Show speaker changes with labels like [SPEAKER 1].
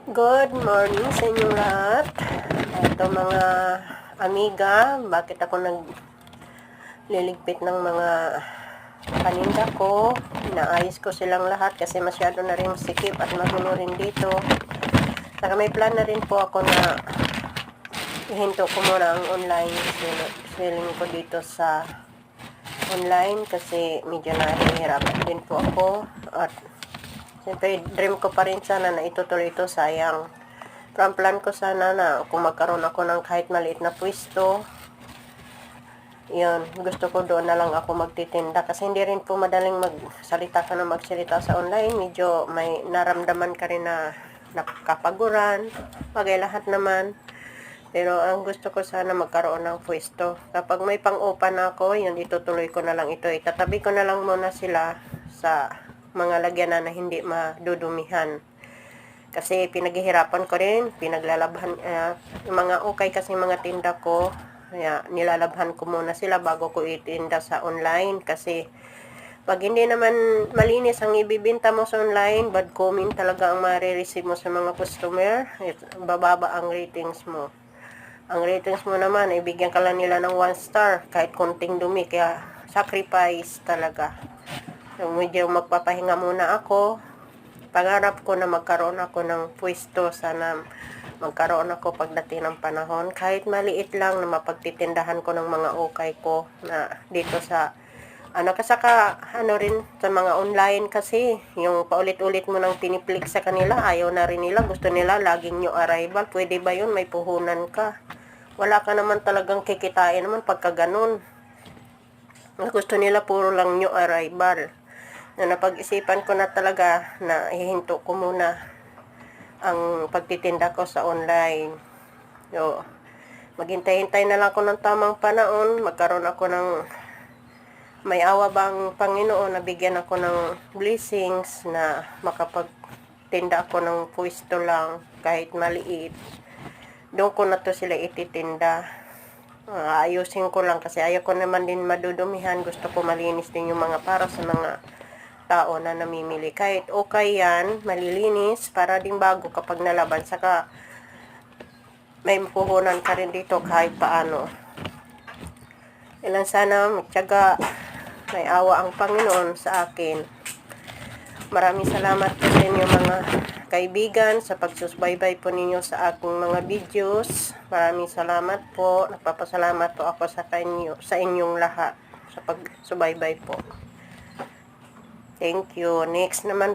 [SPEAKER 1] Good morning sa inyong lahat. Ito mga amiga, bakit ako nagliligpit ng mga paninda ko? Inaayos ko silang lahat kasi masyado na rin sikip at magulo rin dito. Saka may plan na rin po ako na ihinto ko muna ang online selling ko dito sa online kasi medyo nahihirapan din po ako at siyempre, dream ko pa rin sana na itutuloy ito, sayang. Pero ang plan ko sana na kung magkaroon ako ng kahit maliit na pwesto, yun, gusto ko doon na lang ako magtitinda. Kasi hindi rin po madaling magsalita ka na magsalita sa online. Medyo may naramdaman ka rin na nakapaguran, bagay lahat naman. Pero ang gusto ko sana magkaroon ng pwesto. Kapag may pang-open ako, yun, itutuloy ko na lang ito. Itatabi ko na lang muna sila sa mga lagyanan na hindi madudumihan. Kasi pinaghihirapan ko rin, pinaglalabhan, yung mga okay kasi mga tinda ko, kaya nilalabhan ko muna sila bago ko itinda sa online. Kasi pag hindi naman malinis ang ibibinta mo sa online, bad comment talaga ang marireceive mo sa mga customer, bababa ang ratings mo. Ang ratings mo naman, ibigyan ka lang nila ng 1 star, kahit konting dumi, kaya sacrifice talaga. So, medyo magpapahinga muna ako. Pangarap ko na magkaroon ako ng pwesto. Sana magkaroon ako pagdating ng panahon. Kahit maliit lang na mapagtitindahan ko ng mga okay ko na dito sa kasaka rin sa mga online kasi yung paulit-ulit mo nang tiniplik sa kanila, ayaw na rin nila, gusto nila laging new arrival. Pwede ba yun? May puhunan ka. Wala ka naman talagang kikitain naman pagka ganun. Gusto nila puro lang new arrival. Na napag-isipan ko na talaga na ihinto ko muna ang pagtitinda ko sa online. So, maghintay-hintay na lang ako ng tamang panahon, magkaroon ako ng may awa bang Panginoon na bigyan ako ng blessings na makapagtinda ako ng pwesto lang kahit maliit. Doon ko na to sila ititinda. Ayusin ko lang kasi ayaw ko naman din madudumihan. Gusto ko malinis din yung mga para sa mga tao na namimili. Kahit okay yan, malilinis, para din bago kapag nalaban. Saka may puhunan ka rin dito kahit paano. Ilan sana magtiyaga, may awa ang Panginoon sa akin. Maraming salamat po sa inyo mga kaibigan sa pagsusubaybay po ninyo sa aking mga videos. Maraming salamat po. Nagpapasalamat po ako sa inyong lahat sa pagsubaybay po. Thank you. Next naman